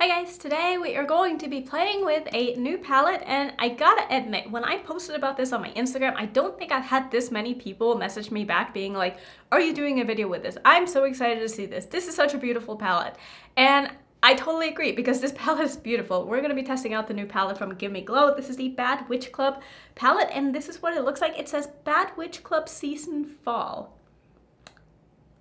Hi guys, today we are going to be playing with a new palette, and I gotta admit, when I posted about this on my Instagram, I don't think I've had this many people message me back being like, are you doing a video with this? I'm so excited to see this. This is such a beautiful palette. And I totally agree because this palette is beautiful. We're gonna be testing out the new palette from Give Me Glow. This is the Bad Witch Club palette, and this is what it looks like. It says Bad Witch Club Season Fall. I'm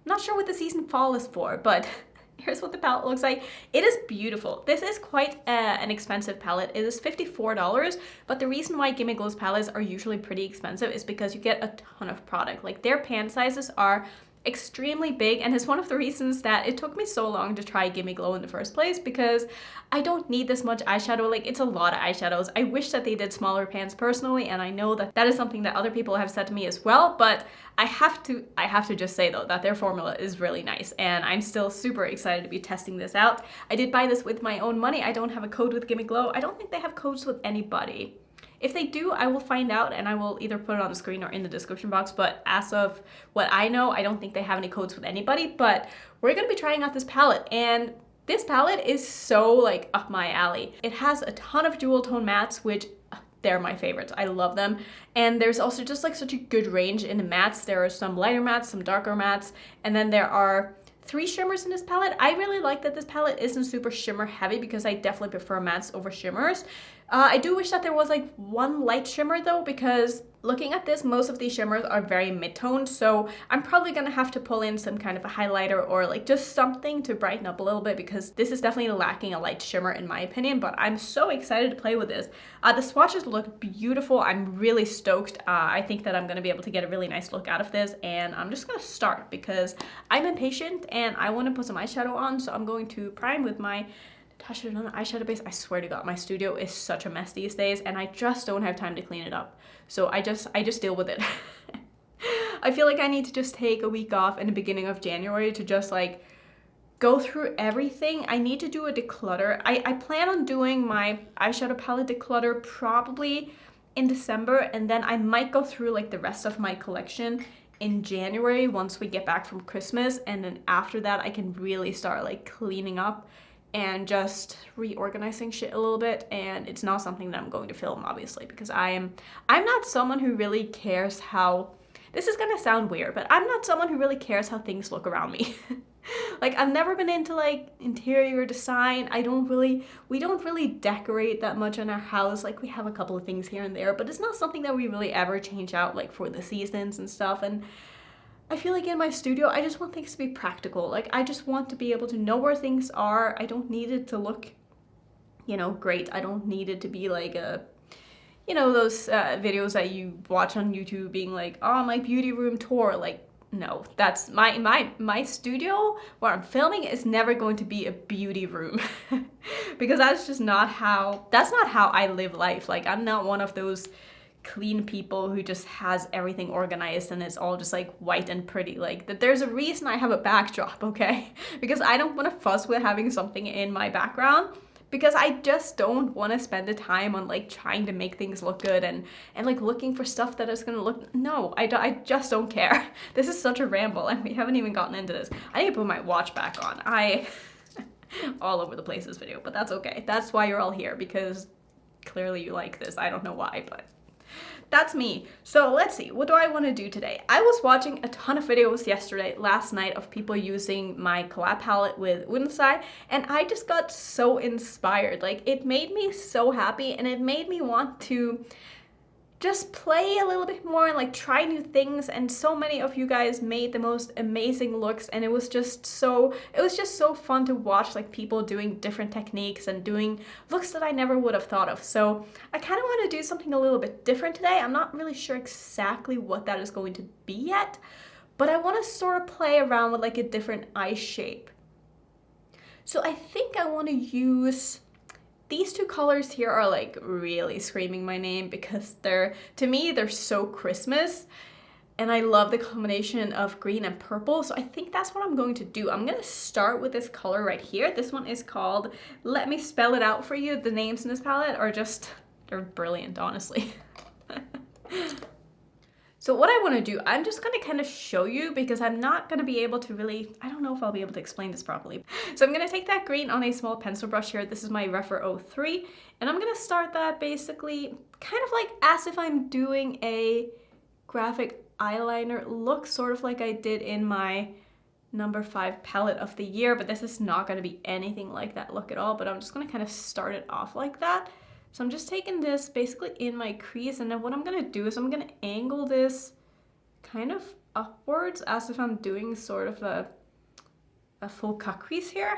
not sure what the season fall is for, but here's what the palette looks like. It is beautiful. This is quite an expensive palette. It is $54, but the reason why Gimme Glow's palettes are usually pretty expensive is because you get a ton of product. Like, their pan sizes are extremely big, and it's one of the reasons that it took me so long to try Gimme Glow in the first place, because I don't need this much eyeshadow. Like, it's a lot of eyeshadows. I wish that they did smaller pans personally, and I know that that is something that other people have said to me as well, but I have to just say though that their formula is really nice, and I'm still super excited to be testing this out. I did buy this with my own money. I don't have a code with Gimme Glow. I don't think they have codes with anybody. If they do, I will find out and I will either put it on the screen or in the description box, but as of what I know, I don't think they have any codes with anybody. But we're gonna be trying out this palette, and this palette is so like up my alley. It has a ton of jewel tone mattes, which they're my favorites. I love them. And there's also just like such a good range in the mattes. There are some lighter mattes, some darker mattes, and then there are 3 shimmers in this palette. I really like that this palette isn't super shimmer heavy because I definitely prefer mattes over shimmers. I do wish that there was like one light shimmer though, because looking at this, most of these shimmers are very mid-toned, so I'm probably gonna have to pull in some kind of a highlighter or like just something to brighten up a little bit, because this is definitely lacking a light shimmer in my opinion, but I'm so excited to play with this. The swatches look beautiful. I'm really stoked. I think that I'm gonna be able to get a really nice look out of this, and I'm just gonna start because I'm impatient and I wanna put some eyeshadow on, so I'm going to prime with my eyeshadow base. I swear to God, my studio is such a mess these days, and I just don't have time to clean it up. So I just deal with it. I feel like I need to just take a week off in the beginning of January to just like go through everything. I need to do a declutter. I plan on doing my eyeshadow palette declutter probably in December, and then I might go through like the rest of my collection in January once we get back from Christmas, and then after that I can really start like cleaning up and just reorganizing shit a little bit. And it's not something that I'm going to film, obviously, because I'm not someone who really cares how, this is gonna sound weird, but I'm not someone who really cares how things look around me. Like, I've never been into like interior design. we don't really decorate that much in our house. Like, we have a couple of things here and there, but it's not something that we really ever change out like for the seasons and stuff. And I feel like in my studio, I just want things to be practical. Like, I just want to be able to know where things are. I don't need it to look, you know, great. I don't need it to be like a, you know, those videos that you watch on YouTube being like, oh, my beauty room tour. Like, no, that's my studio where I'm filming is never going to be a beauty room because that's just not how I live life. Like, I'm not one of those clean people who just has everything organized and it's all just like white and pretty. Like, that there's a reason I have a backdrop, okay? Because I don't want to fuss with having something in my background, because I just don't want to spend the time on like trying to make things look good and like looking for stuff that is gonna look, no, I just don't care. This is such a ramble and we haven't even gotten into this. I need to put my watch back on. All over the place this video, but that's okay. That's why you're all here, because clearly you like this. I don't know why, but that's me. So let's see, what do I want to do today? I was watching a ton of videos last night of people using my collab palette with Ringlight, and I just got so inspired. Like, it made me so happy, and it made me want to just play a little bit more and like try new things. And so many of you guys made the most amazing looks, and it was just so fun to watch like people doing different techniques and doing looks that I never would have thought of. So I kind of want to do something a little bit different today. I'm not really sure exactly what that is going to be yet, but I want to sort of play around with like a different eye shape. So I think I want to use these 2 colors here. Are like really screaming my name because to me they're so Christmas, and I love the combination of green and purple. So I think that's what I'm going to do. I'm gonna start with this color right here. This one is called, let me spell it out for you. The names in this palette are just, they're brilliant, honestly. So what I want to do, I'm just going to kind of show you because I'm not going to be able to really, I don't know if I'll be able to explain this properly. So I'm going to take that green on a small pencil brush here. This is my Rephr 03, and I'm going to start that basically kind of like as if I'm doing a graphic eyeliner look, sort of like I did in my number 5 palette of the year, but this is not going to be anything like that look at all, but I'm just going to kind of start it off like that. So I'm just taking this basically in my crease, and then what I'm going to do is I'm going to angle this kind of upwards as if I'm doing sort of a full cut crease here.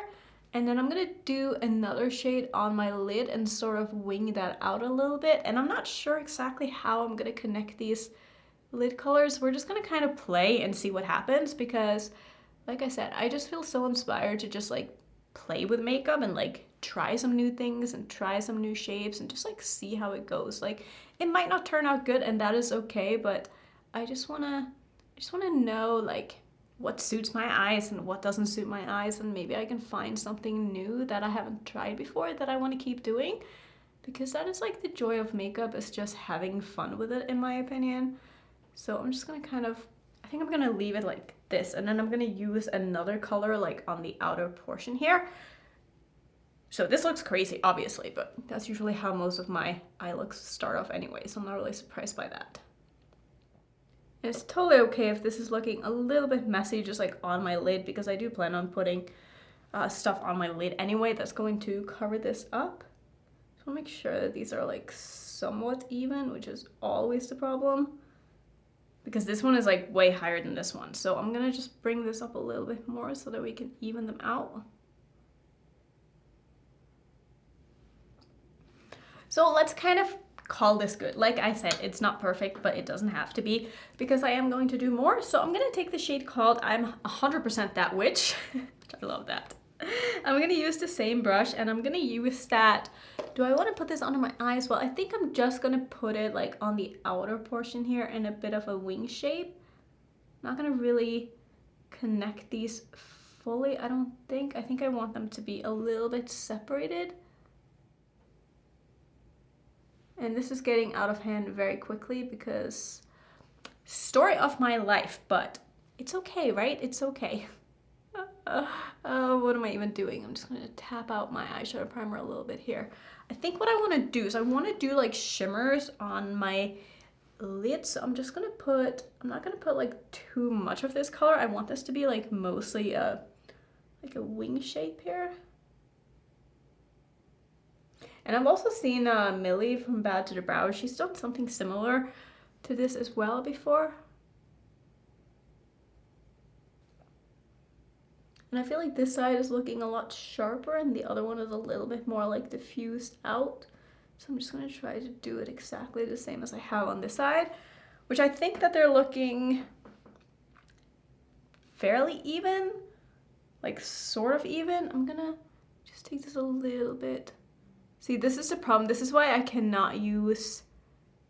And then I'm going to do another shade on my lid and sort of wing that out a little bit. And I'm not sure exactly how I'm going to connect these lid colors. We're just going to kind of play and see what happens because, like I said, I just feel so inspired to just like play with makeup and like try some new things and try some new shapes and just like see how it goes. Like it might not turn out good and that is okay, but I just wanna know like what suits my eyes and what doesn't suit my eyes, and maybe I can find something new that I haven't tried before that I want to keep doing, because that is like the joy of makeup, is just having fun with it in my opinion. So I'm just gonna kind of, I think I'm gonna leave it like this, and then I'm gonna use another color like on the outer portion here. So this looks crazy, obviously, but that's usually how most of my eye looks start off anyway, so I'm not really surprised by that. And it's totally okay if this is looking a little bit messy just like on my lid, because I do plan on putting stuff on my lid anyway that's going to cover this up. So I'll make sure that these are like somewhat even, which is always the problem, because this one is like way higher than this one. So I'm gonna just bring this up a little bit more so that we can even them out. So let's kind of call this good. Like I said, it's not perfect, but it doesn't have to be, because I am going to do more. So I'm gonna take the shade called I'm 100% That Witch, which I love that. I'm gonna use the same brush, and I'm gonna use that. Do I want to put this under my eyes? Well, I think I'm just gonna put it like on the outer portion here in a bit of a wing shape. I'm not gonna really connect these fully, I don't think. I think I want them to be a little bit separated. And this is getting out of hand very quickly because story of my life, but it's okay, right? It's okay. What am I even doing? I'm just gonna tap out my eyeshadow primer a little bit here. I think what I want to do is I want to do like shimmers on my lid. So I'm just gonna put, I'm not gonna put like too much of this color. I want this to be like mostly like a wing shape here. And I've also seen Millie from Bad to the Brow. She's done something similar to this as well before. And I feel like this side is looking a lot sharper and the other one is a little bit more like diffused out. So I'm just gonna try to do it exactly the same as I have on this side, which I think that they're looking fairly even, like sort of even. I'm gonna just take this a little bit. See, this is the problem. This is why I cannot use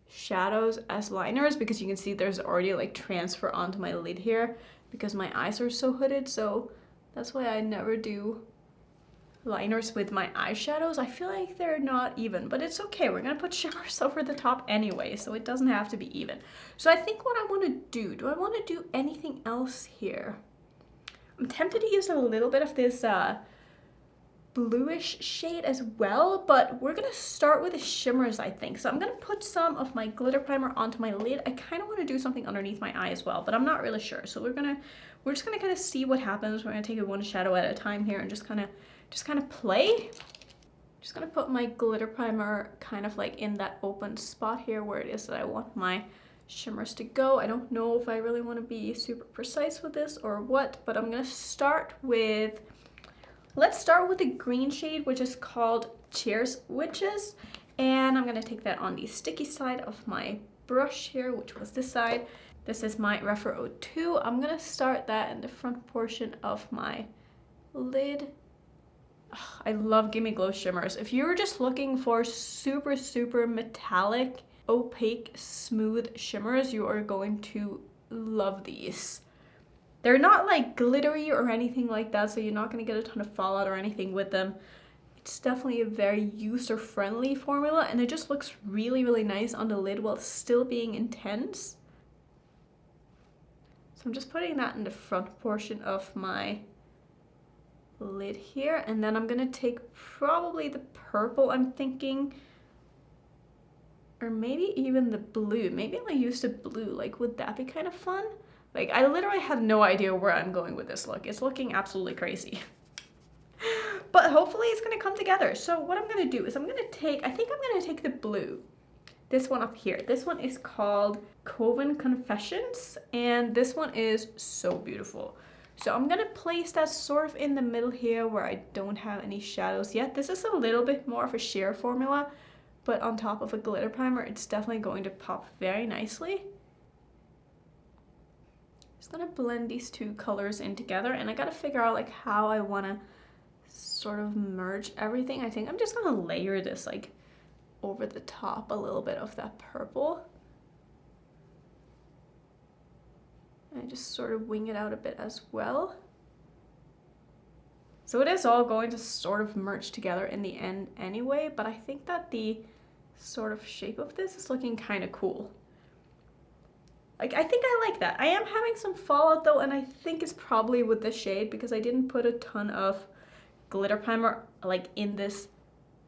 shadows as liners, because you can see there's already like transfer onto my lid here because my eyes are so hooded. So that's why I never do liners with my eyeshadows. I feel like they're not even, but it's okay. We're gonna put shimmers over the top anyway, so it doesn't have to be even. So I think what I want to do I want to do anything else here? I'm tempted to use a little bit of this bluish shade as well, but we're gonna start with the shimmers, I think. So I'm gonna put some of my glitter primer onto my lid. I kind of want to do something underneath my eye as well, but I'm not really sure. So we're just gonna kind of see what happens. We're gonna take it one shadow at a time here and just kind of play. Just gonna put my glitter primer kind of like in that open spot here where it is that I want my shimmers to go. I don't know if I really want to be super precise with this or what, but I'm gonna start with, let's start with the green shade, which is called Cheers Witches. And I'm gonna take that on the sticky side of my brush here, which was this side. This is my Rephr 02. I'm gonna start that in the front portion of my lid. Ugh, I love Gimme Glow shimmers. If you're just looking for super, super metallic, opaque, smooth shimmers, you are going to love these. They're not like glittery or anything like that, so you're not gonna get a ton of fallout or anything with them. It's definitely a very user-friendly formula, and it just looks really, really nice on the lid while still being intense. So I'm just putting that in the front portion of my lid here, and then I'm gonna take probably the purple, I'm thinking, or maybe even the blue. Maybe I'll use the blue. Like, would that be kind of fun? Like, I literally have no idea where I'm going with this look. It's looking absolutely crazy. But hopefully it's gonna come together. So what I'm gonna do is I'm gonna take, I think I'm gonna take the blue. This one up here. This one is called Coven Confessions, and this one is so beautiful. So I'm gonna place that sort of in the middle here where I don't have any shadows yet. This is a little bit more of a sheer formula, but on top of a glitter primer, it's definitely going to pop very nicely. Just gonna blend these two colors in together, and I gotta figure out like how I wanna sort of merge everything. I think I'm just gonna layer this like over the top a little bit of that purple. And just sort of wing it out a bit as well. So it is all going to sort of merge together in the end anyway, but I think that the sort of shape of this is looking kind of cool. Like, I think I like that. I am having some fallout though, and I think it's probably with the shade because I didn't put a ton of glitter primer like in this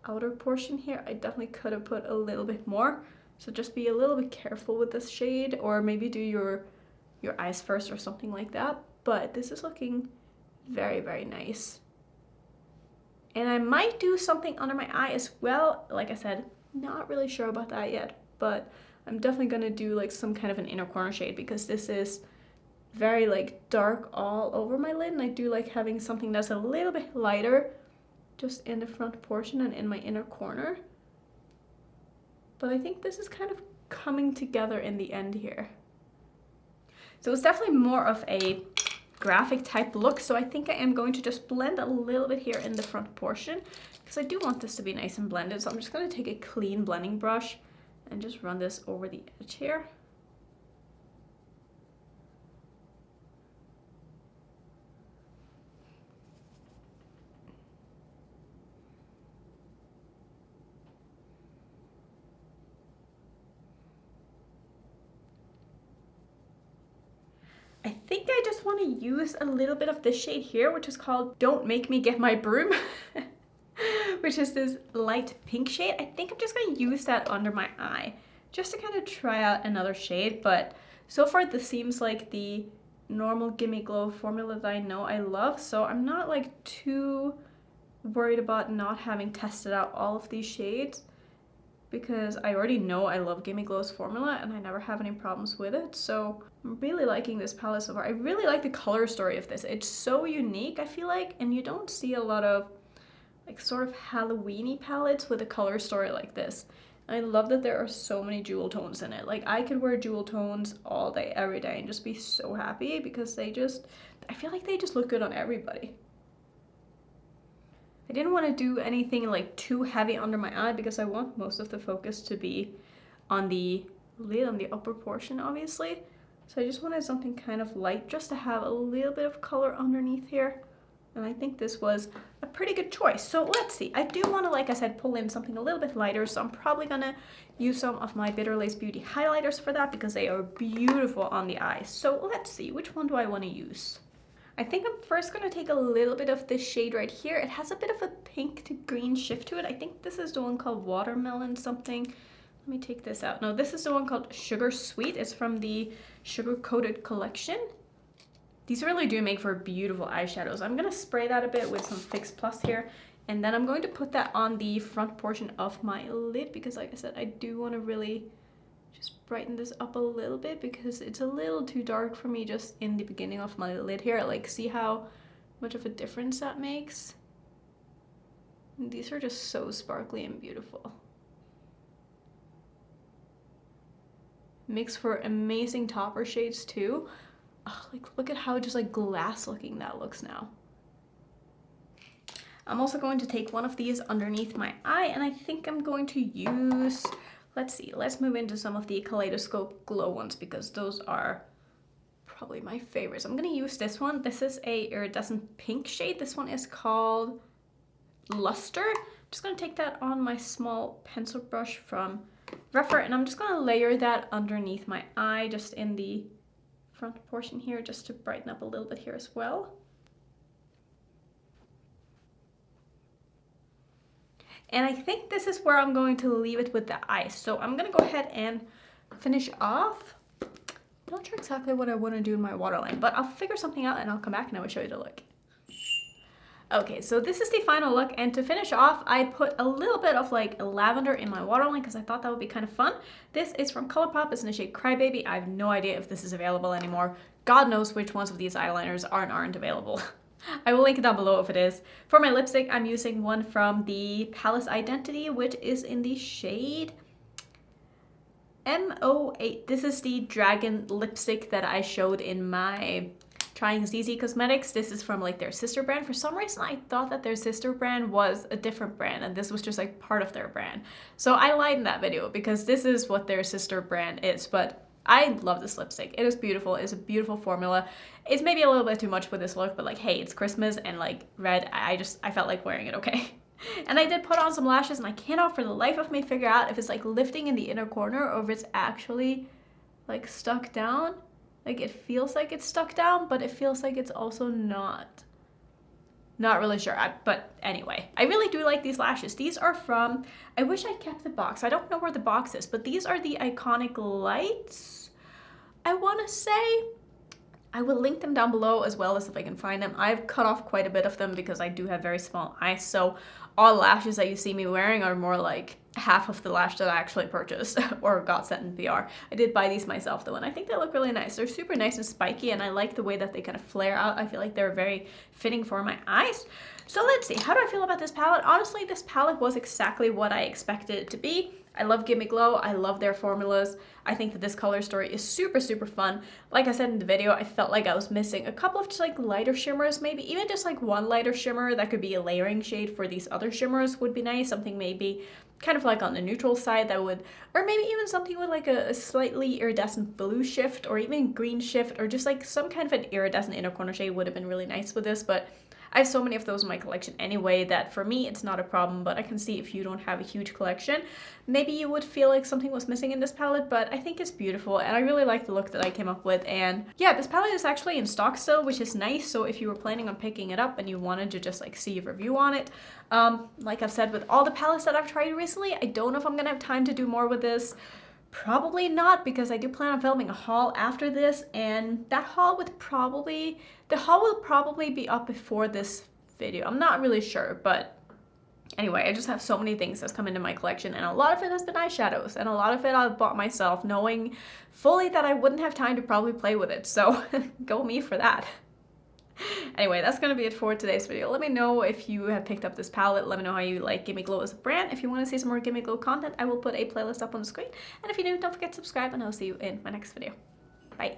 outer portion here. I definitely could have put a little bit more. So just be a little bit careful with this shade, or maybe do your eyes first or something like that. But this is looking very, very nice. And I might do something under my eye as well. Like I said, not really sure about that yet, but I'm definitely gonna do like some kind of an inner corner shade because this is very like dark all over my lid, and I do like having something that's a little bit lighter just in the front portion and in my inner corner. But I think this is kind of coming together in the end here. So it's definitely more of a graphic type look, so I think I am going to just blend a little bit here in the front portion because I do want this to be nice and blended. So I'm just going to take a clean blending brush and just run this over the edge here. I think I just want to use a little bit of this shade here, which is called Don't Make Me Get My Broom, which is this light pink shade. I think I'm just going to use that under my eye just to kind of try out another shade. But so far this seems like the normal Gimme Glow formula that I know I love, so I'm not like too worried about not having tested out all of these shades, because I already know I love Gimme Glow's formula and I never have any problems with it. So I'm really liking this palette so far. I really like the color story of this. It's so unique, I feel like, and you don't see a lot of like sort of Halloween-y palettes with a color story like this. I love that there are so many jewel tones in it. Like, I could wear jewel tones all day, every day, and just be so happy because they just, I feel like they just look good on everybody. I didn't want to do anything like too heavy under my eye because I want most of the focus to be on the lid, on the upper portion, obviously. So I just wanted something kind of light just to have a little bit of color underneath here. And I think this was a pretty good choice. So let's see. I do want to, like I said, pull in something a little bit lighter. So I'm probably going to use some of my Bitter Lace Beauty highlighters for that because they are beautiful on the eyes. So let's see. Which one do I want to use? I think I'm first going to take a little bit of this shade right here. It has a bit of a pink to green shift to it. I think this is the one called Watermelon something. Let me take this out. No, this is the one called Sugar Sweet. It's from the Sugar Coated collection. These really do make for beautiful eyeshadows. I'm going to spray that a bit with some Fix Plus here. And then I'm going to put that on the front portion of my lid because, like I said, I do want to really just brighten this up a little bit because it's a little too dark for me just in the beginning of my lid here. Like, see how much of a difference that makes? And these are just so sparkly and beautiful. Makes for amazing topper shades too. Oh, like, look at how just like glass looking that looks now. I'm also going to take one of these underneath my eye, and I think I'm going to use, let's see, let's move into some of the Kaleidoscope Glow ones because those are probably my favorites. I'm going to use this one. This is a iridescent pink shade. This one is called Luster. I'm just going to take that on my small pencil brush from Rephr, and I'm just going to layer that underneath my eye, just in the front portion here just to brighten up a little bit here as well. And I think this is where I'm going to leave it with the eyes. So I'm gonna go ahead and finish off. I'm not sure exactly what I want to do in my waterline, but I'll figure something out and I'll come back and I will show you the look. Okay, so this is the final look, and to finish off, I put a little bit of like lavender in my waterline because I thought that would be kind of fun. This is from ColourPop. It's in the shade Crybaby. I have no idea if this is available anymore. God knows which ones of these eyeliners aren't available. I will link it down below if it is. For my lipstick, I'm using one from the Palace Identity, which is in the shade M08. This is the dragon lipstick that I showed in my Trying ZZ Cosmetics. This is from like their sister brand. For some reason, I thought that their sister brand was a different brand and this was just like part of their brand. So I lied in that video because this is what their sister brand is, but I love this lipstick. It is beautiful. It's a beautiful formula. It's maybe a little bit too much for this look, but like, hey, it's Christmas and like red, I felt like wearing it, okay? And I did put on some lashes and I cannot for the life of me figure out if it's like lifting in the inner corner or if it's actually like stuck down. Like it feels like it's stuck down, but it feels like it's also not. Not really sure, but anyway, I really do like these lashes. These are from, I wish I kept the box. I don't know where the box is, but these are the Iconic Lights, I want to say. I will link them down below as well as if I can find them. I've cut off quite a bit of them because I do have very small eyes, so all lashes that you see me wearing are more like half of the lash that I actually purchased or got sent in PR. I did buy these myself though, and I think they look really nice. They're super nice and spiky, and I like the way that they kind of flare out. I feel like they're very fitting for my eyes. So let's see, how do I feel about this palette? Honestly, this palette was exactly what I expected it to be. I love Gimme Glow. I love their formulas. I think that this color story is super, super fun. Like I said in the video, I felt like I was missing a couple of just like lighter shimmers, maybe even just like one lighter shimmer that could be a layering shade for these other shimmers would be nice. Something maybe kind of like on the neutral side that would, or maybe even something with like a slightly iridescent blue shift or even green shift, or just like some kind of an iridescent inner corner shade would have been really nice with this. But I have so many of those in my collection anyway that for me it's not a problem, but I can see if you don't have a huge collection, maybe you would feel like something was missing in this palette, but I think it's beautiful and I really like the look that I came up with. And yeah, this palette is actually in stock still, which is nice. So if you were planning on picking it up and you wanted to just like see a review on it, like I've said with all the palettes that I've tried recently, I don't know if I'm gonna have time to do more with this. Probably not, because I do plan on filming a haul after this, and that haul would probably, the haul will probably be up before this video. I'm not really sure, but anyway, I just have so many things that's come into my collection, and a lot of it has been eyeshadows, and a lot of it I bought myself knowing fully that I wouldn't have time to probably play with it, so go me for that. Anyway, that's going to be it for today's video. Let me know if you have picked up this palette. Let me know how you like Gimme Glow as a brand. If you want to see some more Gimme Glow content, I will put a playlist up on the screen. And if you do, don't forget to subscribe, and I'll see you in my next video. Bye.